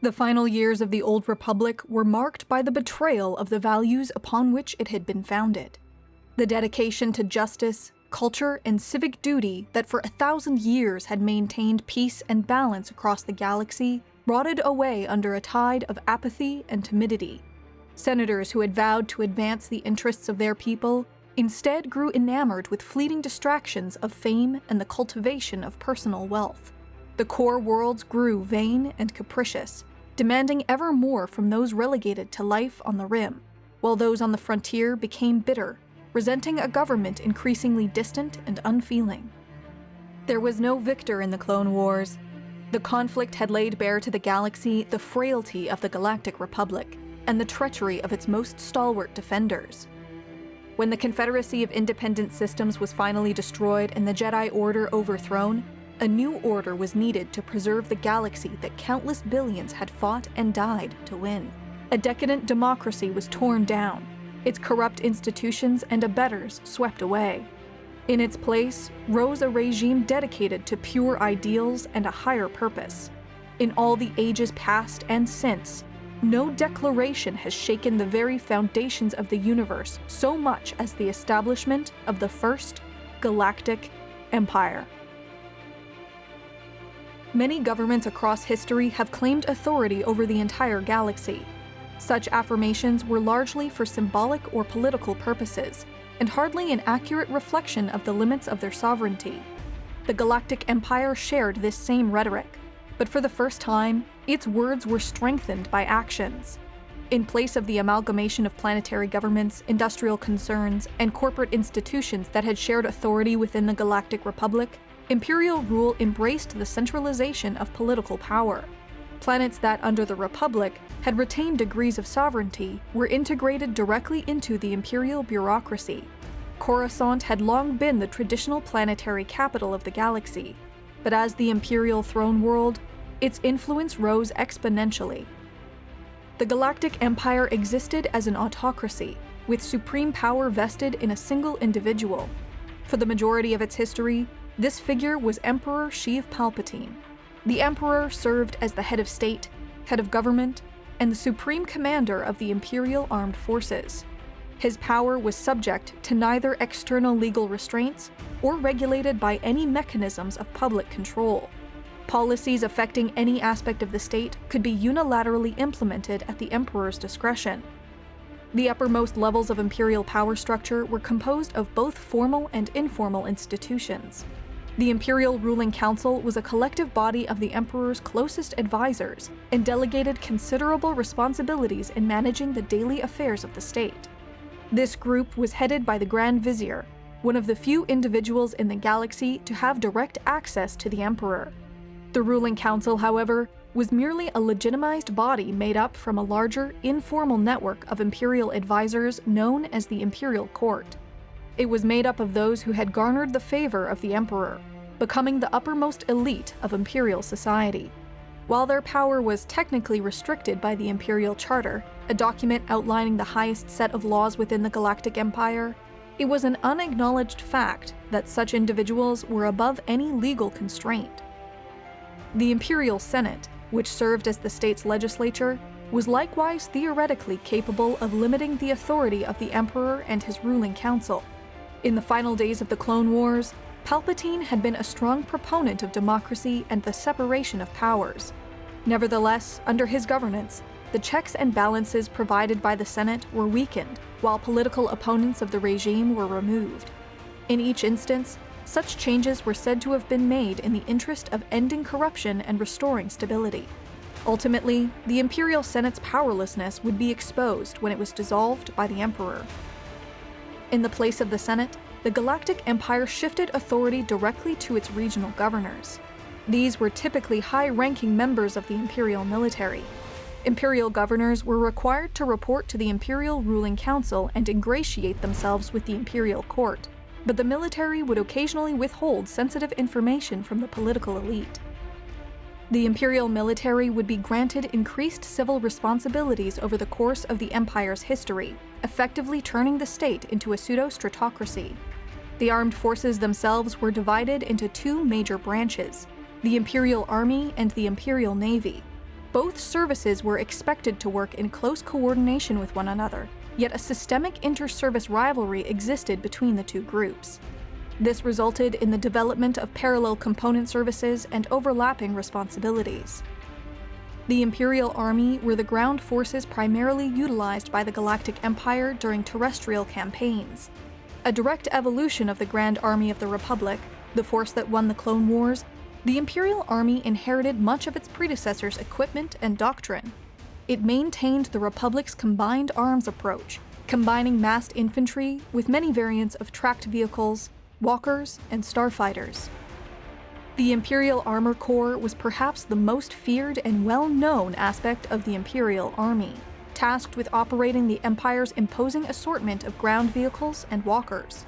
The final years of the Old Republic were marked by the betrayal of the values upon which it had been founded. The dedication to justice, culture, and civic duty that for 1,000 years had maintained peace and balance across the galaxy rotted away under a tide of apathy and timidity. Senators who had vowed to advance the interests of their people instead grew enamored with fleeting distractions of fame and the cultivation of personal wealth. The core worlds grew vain and capricious, demanding ever more from those relegated to life on the rim, while those on the frontier became bitter, resenting a government increasingly distant and unfeeling. There was no victor in the Clone Wars. The conflict had laid bare to the galaxy the frailty of the Galactic Republic and the treachery of its most stalwart defenders. When the Confederacy of Independent Systems was finally destroyed and the Jedi Order overthrown, a new order was needed to preserve the galaxy that countless billions had fought and died to win. A decadent democracy was torn down, its corrupt institutions and abettors swept away. In its place rose a regime dedicated to pure ideals and a higher purpose. In all the ages past and since, no declaration has shaken the very foundations of the universe so much as the establishment of the First Galactic Empire. Many governments across history have claimed authority over the entire galaxy. Such affirmations were largely for symbolic or political purposes, and hardly an accurate reflection of the limits of their sovereignty. The Galactic Empire shared this same rhetoric, but for the first time, its words were strengthened by actions. In place of the amalgamation of planetary governments, industrial concerns, and corporate institutions that had shared authority within the Galactic Republic, Imperial rule embraced the centralization of political power. Planets that, under the Republic, had retained degrees of sovereignty were integrated directly into the Imperial bureaucracy. Coruscant had long been the traditional planetary capital of the galaxy, but as the Imperial throne world, its influence rose exponentially. The Galactic Empire existed as an autocracy, with supreme power vested in a single individual. For the majority of its history, this figure was Emperor Sheev Palpatine. The Emperor served as the head of state, head of government, and the supreme commander of the Imperial Armed Forces. His power was subject to neither external legal restraints or regulated by any mechanisms of public control. Policies affecting any aspect of the state could be unilaterally implemented at the Emperor's discretion. The uppermost levels of Imperial power structure were composed of both formal and informal institutions. The Imperial Ruling Council was a collective body of the Emperor's closest advisors and delegated considerable responsibilities in managing the daily affairs of the state. This group was headed by the Grand Vizier, one of the few individuals in the galaxy to have direct access to the Emperor. The Ruling Council, however, was merely a legitimized body made up from a larger, informal network of Imperial advisors known as the Imperial Court. It was made up of those who had garnered the favor of the Emperor, becoming the uppermost elite of Imperial society. While their power was technically restricted by the Imperial Charter, a document outlining the highest set of laws within the Galactic Empire, it was an unacknowledged fact that such individuals were above any legal constraint. The Imperial Senate, which served as the state's legislature, was likewise theoretically capable of limiting the authority of the Emperor and his ruling council. In the final days of the Clone Wars, Palpatine had been a strong proponent of democracy and the separation of powers. Nevertheless, under his governance, the checks and balances provided by the Senate were weakened, while political opponents of the regime were removed. In each instance, such changes were said to have been made in the interest of ending corruption and restoring stability. Ultimately, the Imperial Senate's powerlessness would be exposed when it was dissolved by the Emperor. In the place of the Senate, the Galactic Empire shifted authority directly to its regional governors. These were typically high-ranking members of the Imperial military. Imperial governors were required to report to the Imperial Ruling Council and ingratiate themselves with the Imperial Court, but the military would occasionally withhold sensitive information from the political elite. The Imperial military would be granted increased civil responsibilities over the course of the Empire's history, effectively turning the state into a pseudo-stratocracy. The armed forces themselves were divided into two major branches, the Imperial Army and the Imperial Navy. Both services were expected to work in close coordination with one another, yet a systemic inter-service rivalry existed between the two groups. This resulted in the development of parallel component services and overlapping responsibilities. The Imperial Army were the ground forces primarily utilized by the Galactic Empire during terrestrial campaigns. A direct evolution of the Grand Army of the Republic, the force that won the Clone Wars, the Imperial Army inherited much of its predecessors' equipment and doctrine. It maintained the Republic's combined arms approach, combining massed infantry with many variants of tracked vehicles, walkers, and starfighters. The Imperial Armor Corps was perhaps the most feared and well-known aspect of the Imperial Army, tasked with operating the Empire's imposing assortment of ground vehicles and walkers.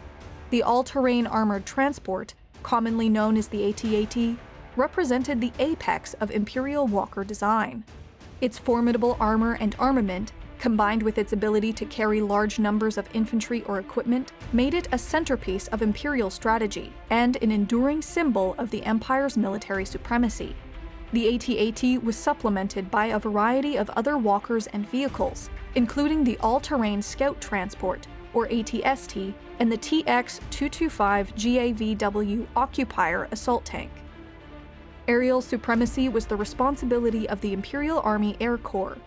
The all-terrain armored transport, commonly known as the AT-AT, represented the apex of Imperial walker design. Its formidable armor and armament, combined with its ability to carry large numbers of infantry or equipment, made it a centerpiece of Imperial strategy and an enduring symbol of the Empire's military supremacy. The AT-AT was supplemented by a variety of other walkers and vehicles, including the all-terrain scout transport, or AT-ST, and the TX-225 GAVW Occupier assault tank. Aerial supremacy was the responsibility of the Imperial Army Air Corps.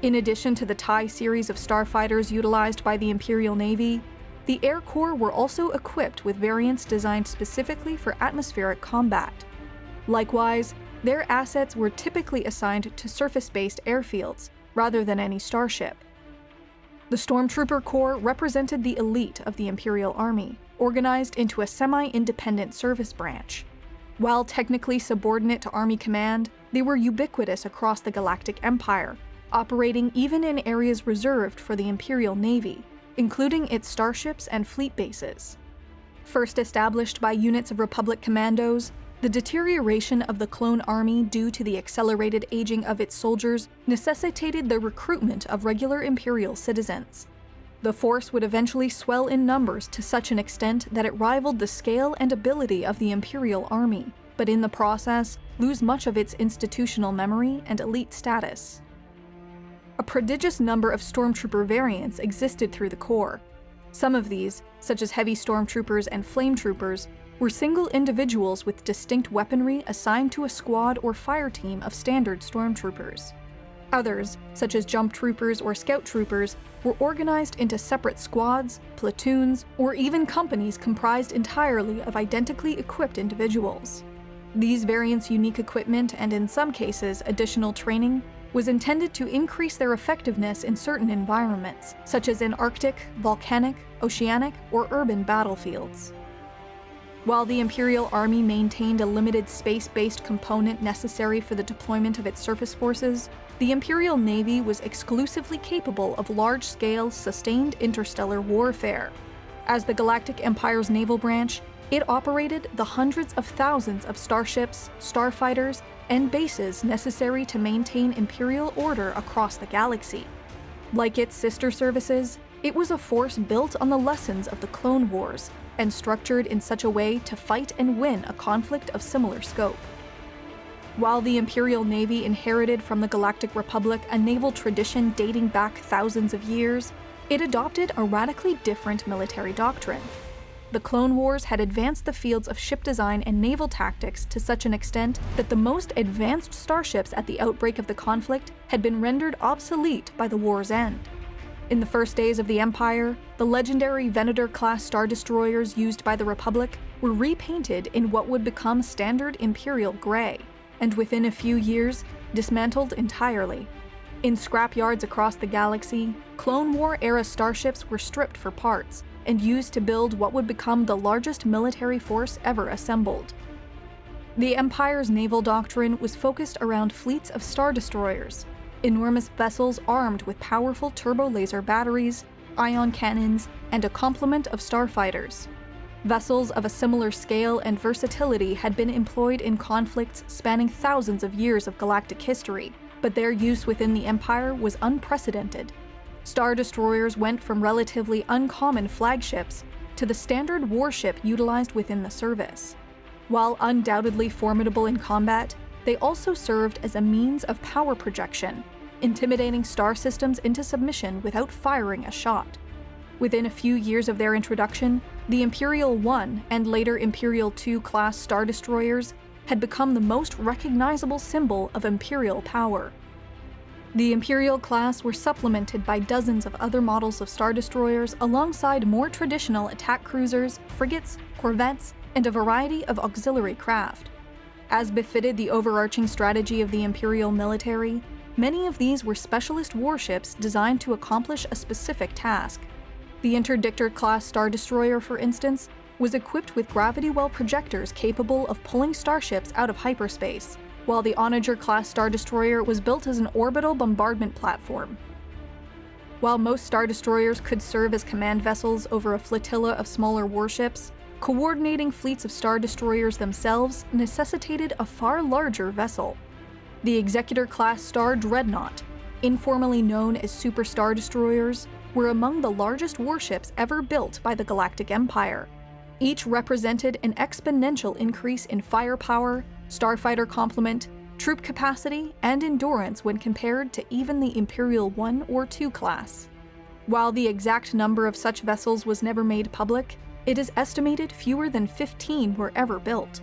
In addition to the TIE series of starfighters utilized by the Imperial Navy, the Air Corps were also equipped with variants designed specifically for atmospheric combat. Likewise, their assets were typically assigned to surface-based airfields, rather than any starship. The Stormtrooper Corps represented the elite of the Imperial Army, organized into a semi-independent service branch. While technically subordinate to Army Command, they were ubiquitous across the Galactic Empire, operating even in areas reserved for the Imperial Navy, including its starships and fleet bases. First established by units of Republic commandos, the deterioration of the clone army due to the accelerated aging of its soldiers necessitated the recruitment of regular Imperial citizens. The force would eventually swell in numbers to such an extent that it rivaled the scale and ability of the Imperial Army, but in the process, lose much of its institutional memory and elite status. A prodigious number of Stormtrooper variants existed through the Corps. Some of these, such as heavy Stormtroopers and Flame Troopers, were single individuals with distinct weaponry assigned to a squad or fire team of standard Stormtroopers. Others, such as Jump Troopers or Scout Troopers, were organized into separate squads, platoons, or even companies comprised entirely of identically equipped individuals. These variants' unique equipment and, in some cases, additional training was intended to increase their effectiveness in certain environments, such as in Arctic, volcanic, oceanic, or urban battlefields. While the Imperial Army maintained a limited space-based component necessary for the deployment of its surface forces, the Imperial Navy was exclusively capable of large-scale, sustained interstellar warfare. As the Galactic Empire's naval branch, it operated the hundreds of thousands of starships, starfighters, and bases necessary to maintain Imperial order across the galaxy. Like its sister services, it was a force built on the lessons of the Clone Wars, and structured in such a way to fight and win a conflict of similar scope. While the Imperial Navy inherited from the Galactic Republic a naval tradition dating back thousands of years, it adopted a radically different military doctrine. The Clone Wars had advanced the fields of ship design and naval tactics to such an extent that the most advanced starships at the outbreak of the conflict had been rendered obsolete by the war's end. In the first days of the Empire, the legendary Venator-class star destroyers used by the Republic were repainted in what would become standard Imperial gray, and within a few years, dismantled entirely. In scrapyards across the galaxy, Clone War-era starships were stripped for parts, and used to build what would become the largest military force ever assembled. The Empire's naval doctrine was focused around fleets of star destroyers, enormous vessels armed with powerful turbo-laser batteries, ion cannons, and a complement of starfighters. Vessels of a similar scale and versatility had been employed in conflicts spanning thousands of years of galactic history, but their use within the Empire was unprecedented. Star destroyers went from relatively uncommon flagships to the standard warship utilized within the service. While undoubtedly formidable in combat, they also served as a means of power projection, intimidating star systems into submission without firing a shot. Within a few years of their introduction, the Imperial I and later Imperial II class Star Destroyers had become the most recognizable symbol of Imperial power. The Imperial class were supplemented by dozens of other models of Star Destroyers alongside more traditional attack cruisers, frigates, corvettes, and a variety of auxiliary craft. As befitted the overarching strategy of the Imperial military, many of these were specialist warships designed to accomplish a specific task. The Interdictor-class Star Destroyer, for instance, was equipped with gravity well projectors capable of pulling starships out of hyperspace, while the Onager-class Star Destroyer was built as an orbital bombardment platform. While most Star Destroyers could serve as command vessels over a flotilla of smaller warships, coordinating fleets of Star Destroyers themselves necessitated a far larger vessel. The Executor-class Star Dreadnought, informally known as Super Star Destroyers, were among the largest warships ever built by the Galactic Empire. Each represented an exponential increase in firepower, starfighter complement, troop capacity, and endurance when compared to even the Imperial I or II class. While the exact number of such vessels was never made public, it is estimated fewer than 15 were ever built.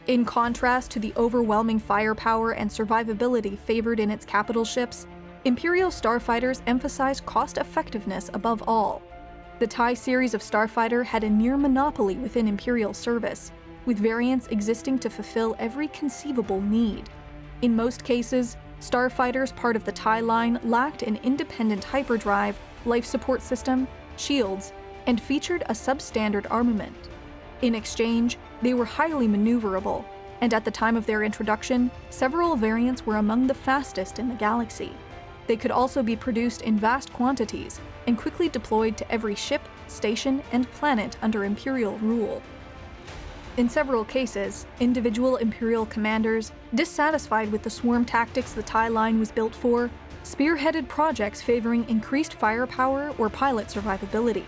In contrast to the overwhelming firepower and survivability favored in its capital ships, Imperial starfighters emphasized cost-effectiveness above all. The TIE series of starfighter had a near monopoly within Imperial service, with variants existing to fulfill every conceivable need. In most cases, starfighters part of the TIE line lacked an independent hyperdrive, life support system, shields, and featured a substandard armament. In exchange, they were highly maneuverable, and at the time of their introduction, several variants were among the fastest in the galaxy. They could also be produced in vast quantities and quickly deployed to every ship, station, and planet under Imperial rule. In several cases, individual Imperial commanders, dissatisfied with the swarm tactics the TIE line was built for, spearheaded projects favoring increased firepower or pilot survivability.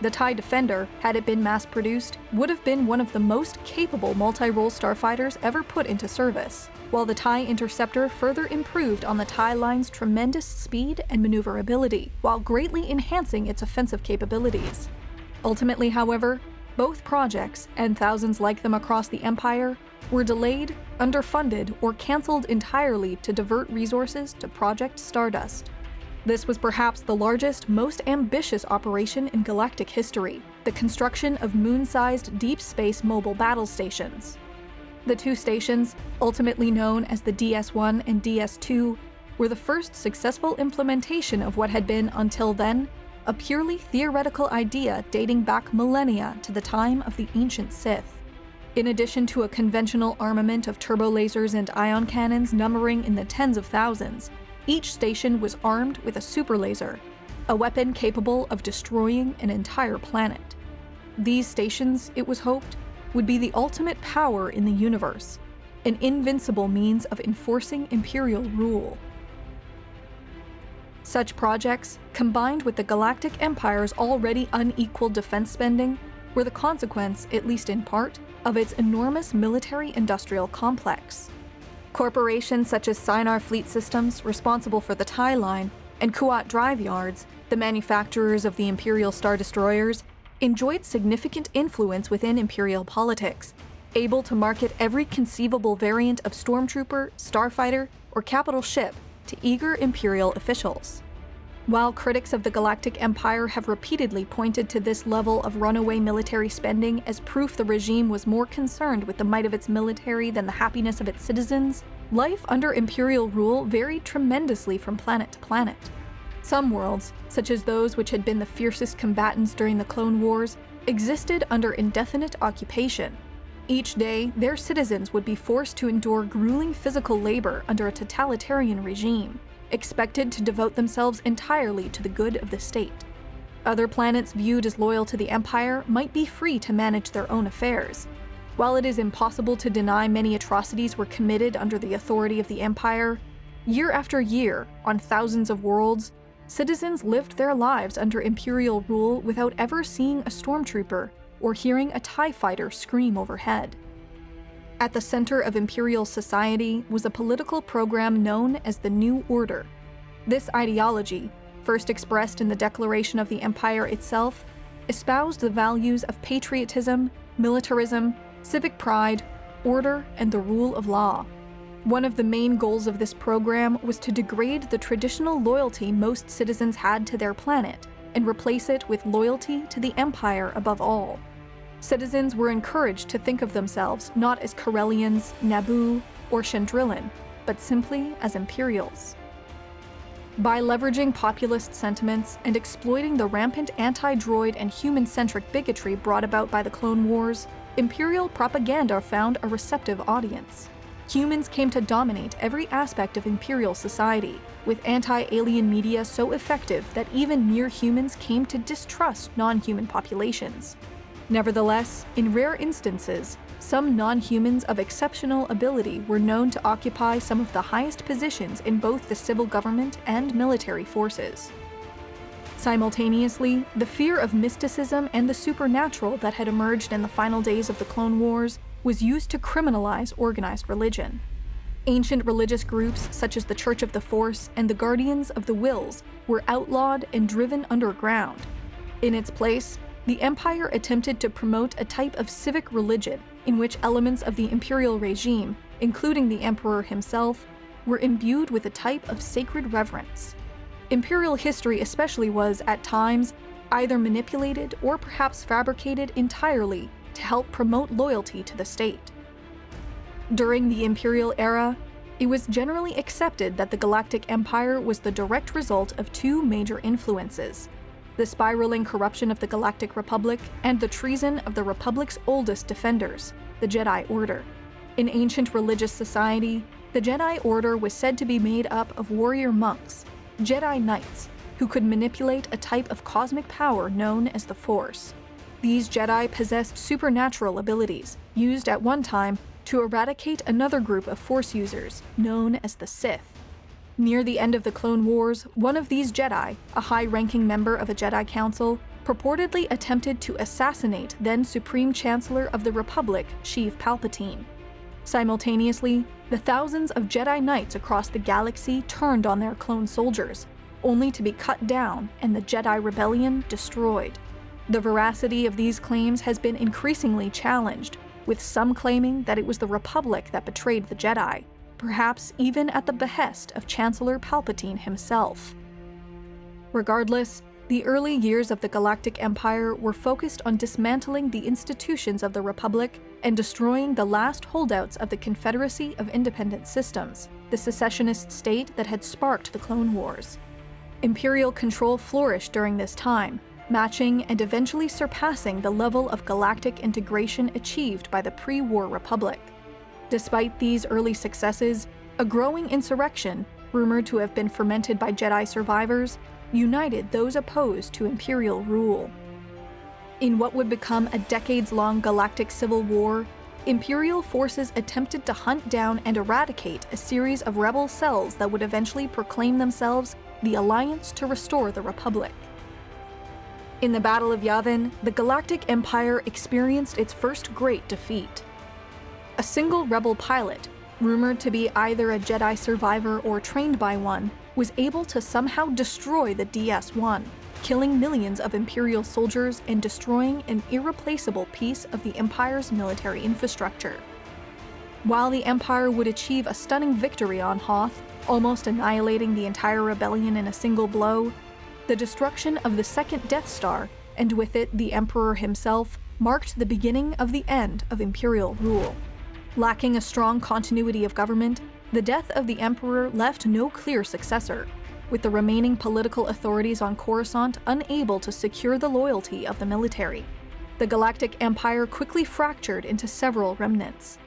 The TIE Defender, had it been mass-produced, would have been one of the most capable multi-role starfighters ever put into service, while the TIE Interceptor further improved on the TIE line's tremendous speed and maneuverability, while greatly enhancing its offensive capabilities. Ultimately, however, both projects, and thousands like them across the Empire, were delayed, underfunded, or cancelled entirely to divert resources to Project Stardust. This was perhaps the largest, most ambitious operation in galactic history, the construction of moon-sized deep space mobile battle stations. The two stations, ultimately known as the DS-1 and DS-2, were the first successful implementation of what had been, until then, a purely theoretical idea dating back millennia to the time of the ancient Sith. In addition to a conventional armament of turbolasers and ion cannons numbering in the tens of thousands, each station was armed with a superlaser, a weapon capable of destroying an entire planet. These stations, it was hoped, would be the ultimate power in the universe, an invincible means of enforcing Imperial rule. Such projects, combined with the Galactic Empire's already unequal defense spending, were the consequence, at least in part, of its enormous military-industrial complex. Corporations such as Sinar Fleet Systems, responsible for the TIE line, and Kuat Drive Yards, the manufacturers of the Imperial Star Destroyers, enjoyed significant influence within Imperial politics, able to market every conceivable variant of Stormtrooper, Starfighter, or capital ship to eager Imperial officials. While critics of the Galactic Empire have repeatedly pointed to this level of runaway military spending as proof the regime was more concerned with the might of its military than the happiness of its citizens, life under Imperial rule varied tremendously from planet to planet. Some worlds, such as those which had been the fiercest combatants during the Clone Wars, existed under indefinite occupation. Each day, their citizens would be forced to endure grueling physical labor under a totalitarian regime, expected to devote themselves entirely to the good of the state. Other planets viewed as loyal to the Empire might be free to manage their own affairs. While it is impossible to deny many atrocities were committed under the authority of the Empire, year after year, on thousands of worlds, citizens lived their lives under Imperial rule without ever seeing a stormtrooper or hearing a TIE fighter scream overhead. At the center of Imperial society was a political program known as the New Order. This ideology, first expressed in the Declaration of the Empire itself, espoused the values of patriotism, militarism, civic pride, order, and the rule of law. One of the main goals of this program was to degrade the traditional loyalty most citizens had to their planet and replace it with loyalty to the Empire above all. Citizens were encouraged to think of themselves not as Corellians, Naboo, or Chandrillan, but simply as Imperials. By leveraging populist sentiments and exploiting the rampant anti-droid and human-centric bigotry brought about by the Clone Wars, Imperial propaganda found a receptive audience. Humans came to dominate every aspect of Imperial society, with anti-alien media so effective that even near humans came to distrust non-human populations. Nevertheless, in rare instances, some non-humans of exceptional ability were known to occupy some of the highest positions in both the civil government and military forces. Simultaneously, the fear of mysticism and the supernatural that had emerged in the final days of the Clone Wars was used to criminalize organized religion. Ancient religious groups such as the Church of the Force and the Guardians of the Wills were outlawed and driven underground. In its place, the Empire attempted to promote a type of civic religion in which elements of the imperial regime, including the Emperor himself, were imbued with a type of sacred reverence. Imperial history especially was, at times, either manipulated or perhaps fabricated entirely to help promote loyalty to the state. During the Imperial era, it was generally accepted that the Galactic Empire was the direct result of two major influences: the spiraling corruption of the Galactic Republic and the treason of the Republic's oldest defenders, the Jedi Order. In ancient religious society, the Jedi Order was said to be made up of warrior monks, Jedi Knights, who could manipulate a type of cosmic power known as the Force. These Jedi possessed supernatural abilities, used at one time to eradicate another group of Force users, known as the Sith. Near the end of the Clone Wars, one of these Jedi, a high-ranking member of a Jedi Council, purportedly attempted to assassinate then Supreme Chancellor of the Republic, Sheev Palpatine. Simultaneously, the thousands of Jedi Knights across the galaxy turned on their clone soldiers, only to be cut down and the Jedi Rebellion destroyed. The veracity of these claims has been increasingly challenged, with some claiming that it was the Republic that betrayed the Jedi, perhaps even at the behest of Chancellor Palpatine himself. Regardless, the early years of the Galactic Empire were focused on dismantling the institutions of the Republic and destroying the last holdouts of the Confederacy of Independent Systems, the secessionist state that had sparked the Clone Wars. Imperial control flourished during this time, matching and eventually surpassing the level of galactic integration achieved by the pre-war Republic. Despite these early successes, a growing insurrection, rumored to have been fermented by Jedi survivors, united those opposed to Imperial rule. In what would become a decades-long galactic civil war, Imperial forces attempted to hunt down and eradicate a series of rebel cells that would eventually proclaim themselves the Alliance to restore the Republic. In the Battle of Yavin, the Galactic Empire experienced its first great defeat. A single rebel pilot, rumored to be either a Jedi survivor or trained by one, was able to somehow destroy the DS-1, killing millions of Imperial soldiers and destroying an irreplaceable piece of the Empire's military infrastructure. While the Empire would achieve a stunning victory on Hoth, almost annihilating the entire rebellion in a single blow, the destruction of the second Death Star, and with it the Emperor himself, marked the beginning of the end of Imperial rule. Lacking a strong continuity of government, the death of the Emperor left no clear successor, with the remaining political authorities on Coruscant unable to secure the loyalty of the military. The Galactic Empire quickly fractured into several remnants,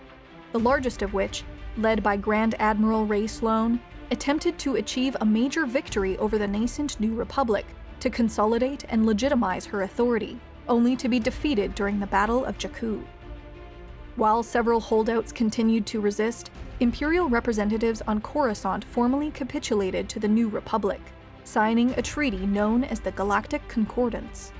the largest of which, led by Grand Admiral Ray Sloane, attempted to achieve a major victory over the nascent New Republic to consolidate and legitimize her authority, only to be defeated during the Battle of Jakku. While several holdouts continued to resist, Imperial representatives on Coruscant formally capitulated to the New Republic, signing a treaty known as the Galactic Concordance.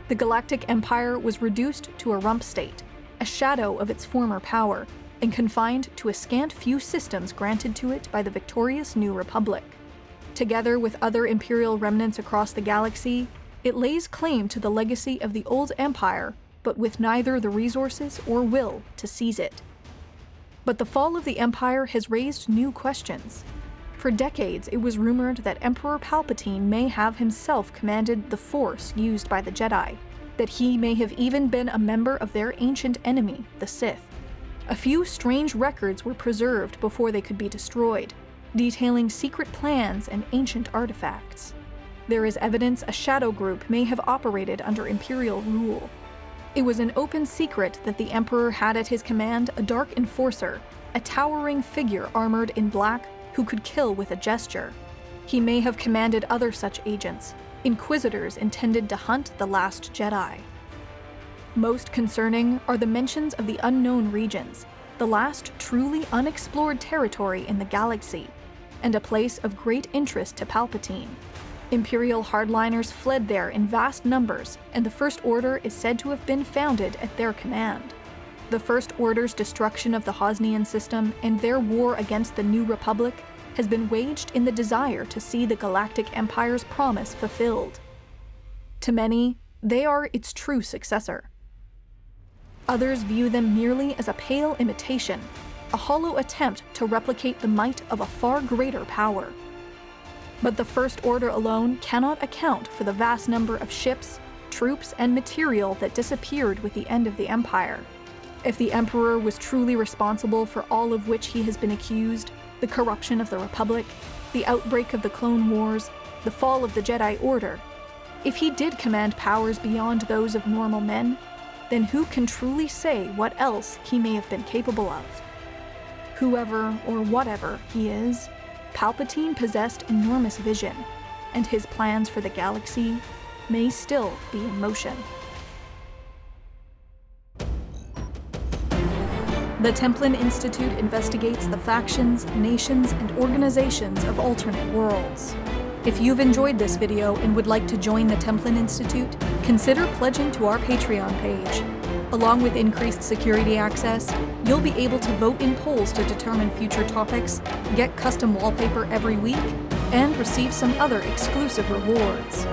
The Galactic Empire was reduced to a rump state, a shadow of its former power, and confined to a scant few systems granted to it by the victorious New Republic. Together with other Imperial remnants across the galaxy, it lays claim to the legacy of the old Empire, but with neither the resources or will to seize it. But the fall of the Empire has raised new questions. For decades, it was rumored that Emperor Palpatine may have himself commanded the Force used by the Jedi, that he may have even been a member of their ancient enemy, the Sith. A few strange records were preserved before they could be destroyed, detailing secret plans and ancient artifacts. There is evidence a shadow group may have operated under Imperial rule. It was an open secret that the Emperor had at his command a dark enforcer, a towering figure armored in black who could kill with a gesture. He may have commanded other such agents, inquisitors intended to hunt the last Jedi. Most concerning are the mentions of the unknown regions, the last truly unexplored territory in the galaxy, and a place of great interest to Palpatine. Imperial hardliners fled there in vast numbers, and the First Order is said to have been founded at their command. The First Order's destruction of the Hosnian system and their war against the New Republic has been waged in the desire to see the Galactic Empire's promise fulfilled. To many, they are its true successor. Others view them merely as a pale imitation, a hollow attempt to replicate the might of a far greater power. But the First Order alone cannot account for the vast number of ships, troops, and material that disappeared with the end of the Empire. If the Emperor was truly responsible for all of which he has been accused, the corruption of the Republic, the outbreak of the Clone Wars, the fall of the Jedi Order, if he did command powers beyond those of normal men, then who can truly say what else he may have been capable of? Whoever or whatever he is, Palpatine possessed enormous vision, and his plans for the galaxy may still be in motion. The Templin Institute investigates the factions, nations, and organizations of alternate worlds. If you've enjoyed this video and would like to join the Templin Institute, consider pledging to our Patreon page. Along with increased security access, you'll be able to vote in polls to determine future topics, get custom wallpaper every week, and receive some other exclusive rewards.